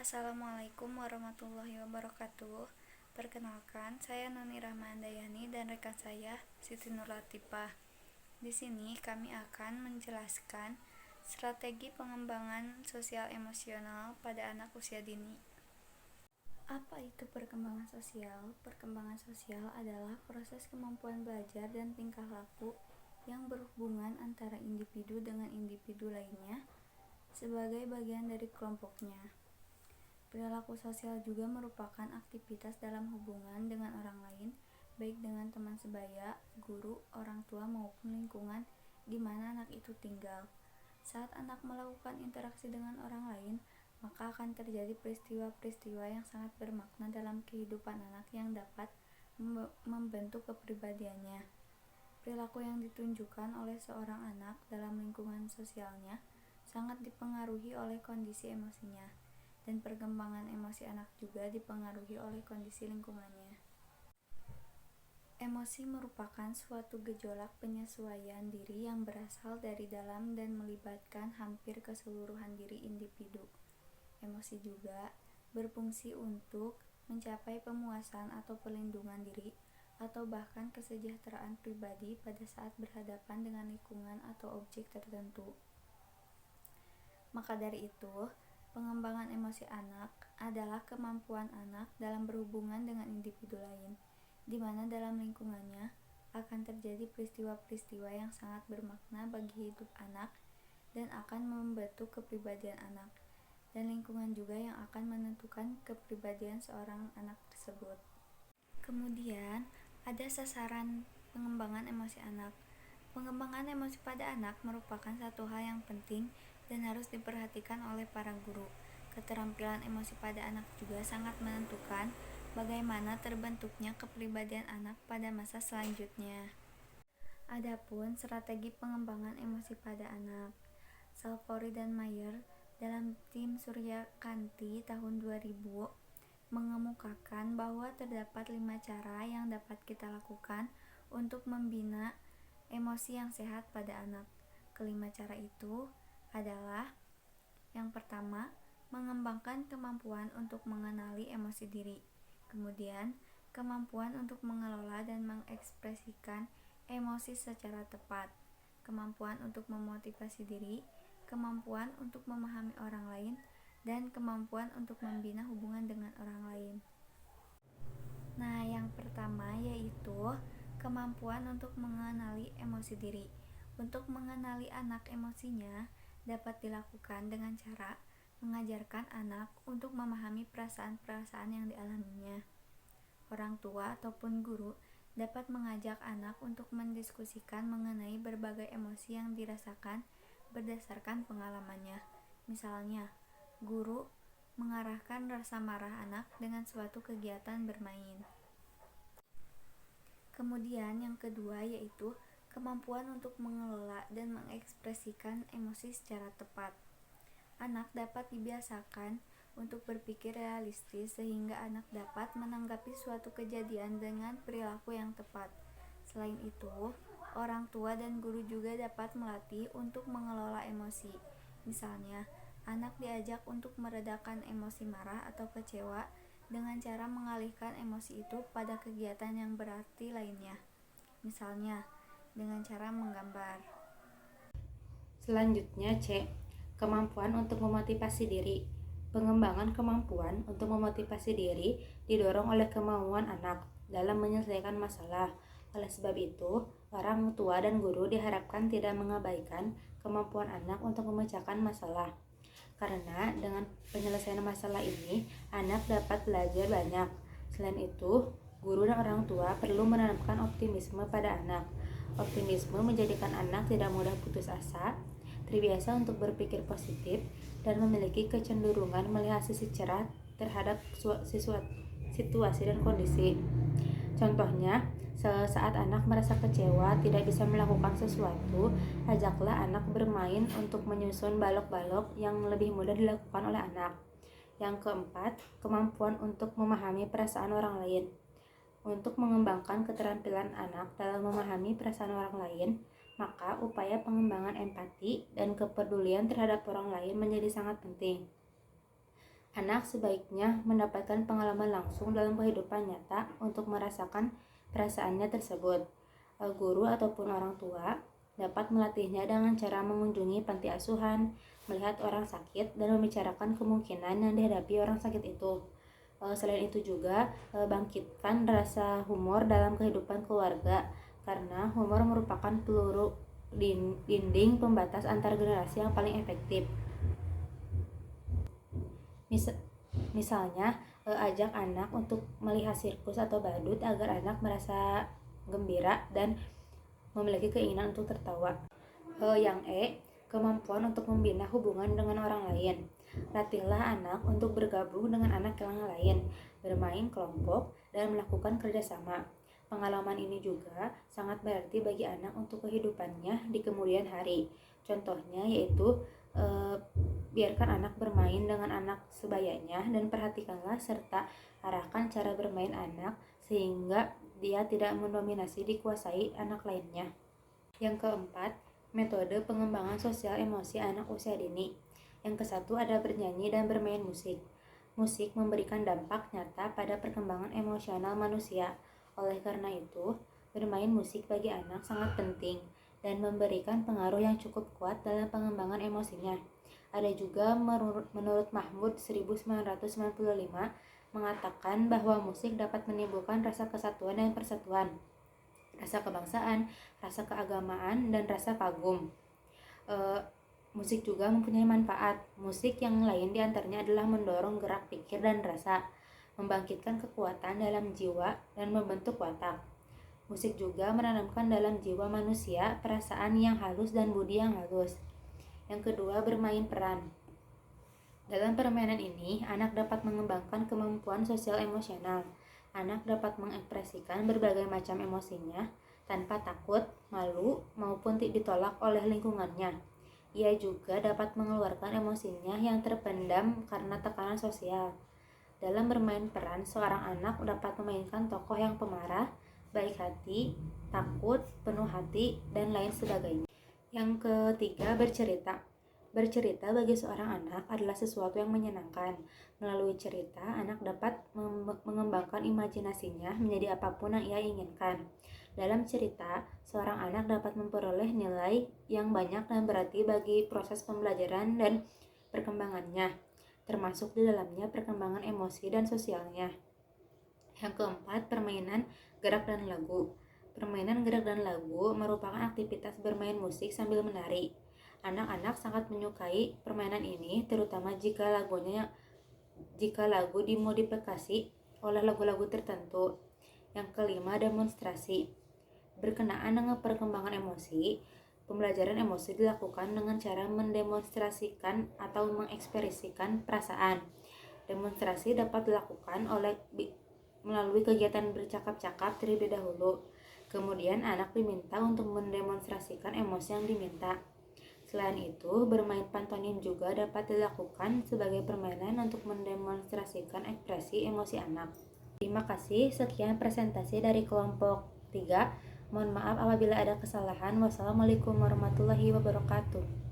Assalamualaikum warahmatullahi wabarakatuh. Perkenalkan, saya Noni Rahmandayani dan rekan saya Siti Nur Latifah. Di sini kami akan menjelaskan strategi pengembangan sosial emosional pada anak usia dini. Apa itu perkembangan sosial? Perkembangan sosial adalah proses kemampuan belajar dan tingkah laku yang berhubungan antara individu dengan individu lainnya sebagai bagian dari kelompoknya. Perilaku sosial juga merupakan aktivitas dalam hubungan dengan orang lain, baik dengan teman sebaya, guru, orang tua maupun lingkungan di mana anak itu tinggal. Saat anak melakukan interaksi dengan orang lain, maka akan terjadi peristiwa-peristiwa yang sangat bermakna dalam kehidupan anak yang dapat membentuk kepribadiannya. Perilaku yang ditunjukkan oleh seorang anak dalam lingkungan sosialnya sangat dipengaruhi oleh kondisi emosinya, dan perkembangan emosi anak juga dipengaruhi oleh kondisi lingkungannya. Emosi merupakan suatu gejolak penyesuaian diri yang berasal dari dalam dan melibatkan hampir keseluruhan diri individu. Emosi juga berfungsi untuk mencapai pemuasan atau perlindungan diri atau bahkan kesejahteraan pribadi pada saat berhadapan dengan lingkungan atau objek tertentu. Maka dari itu, pengembangan emosi anak adalah kemampuan anak dalam berhubungan dengan individu lain, di mana dalam lingkungannya akan terjadi peristiwa-peristiwa yang sangat bermakna bagi hidup anak dan akan membentuk kepribadian anak, dan lingkungan juga yang akan menentukan kepribadian seorang anak tersebut. Kemudian, ada sasaran pengembangan emosi anak. Pengembangan emosi pada anak merupakan satu hal yang penting dan harus diperhatikan oleh para guru. Keterampilan emosi pada anak juga sangat menentukan bagaimana terbentuknya kepribadian anak pada masa selanjutnya. Adapun strategi pengembangan emosi pada anak, Salvori dan Mayer dalam tim Suryakanti tahun 2000 mengemukakan bahwa terdapat 5 cara yang dapat kita lakukan untuk membina emosi yang sehat pada anak. Kelima cara itu adalah: yang pertama, mengembangkan kemampuan untuk mengenali emosi diri. Kemudian, kemampuan untuk mengelola dan mengekspresikan emosi secara tepat. Kemampuan untuk memotivasi diri, kemampuan untuk memahami orang lain, dan kemampuan untuk membina hubungan dengan orang lain. Nah, yang pertama yaitu kemampuan untuk mengenali emosi diri. Untuk mengenali anak emosinya dapat dilakukan dengan cara mengajarkan anak untuk memahami perasaan-perasaan yang dialaminya. Orang tua ataupun guru dapat mengajak anak untuk mendiskusikan mengenai berbagai emosi yang dirasakan berdasarkan pengalamannya. Misalnya, guru mengarahkan rasa marah anak dengan suatu kegiatan bermain. Kemudian yang kedua yaitu kemampuan untuk mengelola dan mengekspresikan emosi secara tepat. Anak dapat dibiasakan untuk berpikir realistis sehingga anak dapat menanggapi suatu kejadian dengan perilaku yang tepat. Selain itu, orang tua dan guru juga dapat melatih untuk mengelola emosi. Misalnya, anak diajak untuk meredakan emosi marah atau kecewa dengan cara mengalihkan emosi itu pada kegiatan yang berarti lainnya. Misalnya, dengan cara menggambar. Selanjutnya C. Kemampuan untuk memotivasi diri. Pengembangan kemampuan untuk memotivasi diri didorong oleh kemauan anak dalam menyelesaikan masalah. Oleh sebab itu, orang tua dan guru diharapkan tidak mengabaikan kemampuan anak untuk memecahkan masalah. Karena dengan penyelesaian masalah ini, anak dapat belajar banyak. Selain itu, guru dan orang tua perlu menanamkan optimisme pada anak. Optimisme menjadikan anak tidak mudah putus asa, terbiasa untuk berpikir positif, dan memiliki kecenderungan melihat sisi cerah terhadap situasi dan kondisi. Contohnya, saat anak merasa kecewa tidak bisa melakukan sesuatu, ajaklah anak bermain untuk menyusun balok-balok yang lebih mudah dilakukan oleh anak. Yang keempat, kemampuan untuk memahami perasaan orang lain. Untuk mengembangkan keterampilan anak dalam memahami perasaan orang lain, maka upaya pengembangan empati dan kepedulian terhadap orang lain menjadi sangat penting. Anak sebaiknya mendapatkan pengalaman langsung dalam kehidupan nyata untuk merasakan perasaannya tersebut. Guru ataupun orang tua dapat melatihnya dengan cara mengunjungi panti asuhan, melihat orang sakit, dan membicarakan kemungkinan yang dihadapi orang sakit itu. Selain itu juga bangkitkan rasa humor dalam kehidupan keluarga, karena humor merupakan peluru dinding pembatas antar generasi yang paling efektif. Misalnya, ajak anak untuk melihat sirkus atau badut agar anak merasa gembira dan memiliki keinginan untuk tertawa. Yang kemampuan untuk membina hubungan dengan orang lain. Latihlah anak untuk bergabung dengan anak yang lain, bermain kelompok, dan melakukan kerjasama. Pengalaman ini juga sangat berarti bagi anak untuk kehidupannya di kemudian hari. Contohnya yaitu biarkan anak bermain dengan anak sebayanya dan perhatikanlah serta arahkan cara bermain anak sehingga dia tidak mendominasi dikuasai anak lainnya. Yang keempat, metode pengembangan sosial emosi anak usia dini. Yang kesatu ada bernyanyi dan bermain musik. Musik memberikan dampak nyata pada perkembangan emosional manusia. Oleh karena itu, bermain musik bagi anak sangat penting dan memberikan pengaruh yang cukup kuat dalam pengembangan emosinya. Ada juga menurut Mahmud 1995 mengatakan bahwa musik dapat menimbulkan rasa kesatuan dan persatuan, rasa kebangsaan, rasa keagamaan, dan rasa kagum. Musik juga mempunyai manfaat. Musik yang lain diantaranya adalah mendorong gerak pikir dan rasa, membangkitkan kekuatan dalam jiwa, dan membentuk watak. Musik juga menanamkan dalam jiwa manusia perasaan yang halus dan budi yang halus. Yang kedua, bermain peran. Dalam permainan ini, anak dapat mengembangkan kemampuan sosial emosional. Anak dapat mengekspresikan berbagai macam emosinya tanpa takut, malu, maupun ditolak oleh lingkungannya. Ia juga dapat mengeluarkan emosinya yang terpendam karena tekanan sosial. Dalam bermain peran, seorang anak dapat memainkan tokoh yang pemarah, baik hati, takut, penuh hati, dan lain sebagainya. Yang ketiga, bercerita. Bercerita bagi seorang anak adalah sesuatu yang menyenangkan. Melalui cerita, anak dapat mengembangkan imajinasinya menjadi apapun yang ia inginkan. Dalam cerita, seorang anak dapat memperoleh nilai yang banyak dan berarti bagi proses pembelajaran dan perkembangannya, termasuk di dalamnya perkembangan emosi dan sosialnya. Yang keempat, permainan gerak dan lagu. Permainan gerak dan lagu merupakan aktivitas bermain musik sambil menari. Anak-anak sangat menyukai permainan ini, terutama jika lagu dimodifikasi oleh lagu-lagu tertentu. Yang kelima, demonstrasi. Berkenaan dengan perkembangan emosi, pembelajaran emosi dilakukan dengan cara mendemonstrasikan atau mengekspresikan perasaan. Demonstrasi dapat dilakukan melalui kegiatan bercakap-cakap terlebih dahulu. Kemudian anak diminta untuk mendemonstrasikan emosi yang diminta. Selain itu, bermain pantomim juga dapat dilakukan sebagai permainan untuk mendemonstrasikan ekspresi emosi anak. Terima kasih, sekian presentasi dari kelompok 3. Mohon maaf apabila ada kesalahan. Wassalamualaikum warahmatullahi wabarakatuh.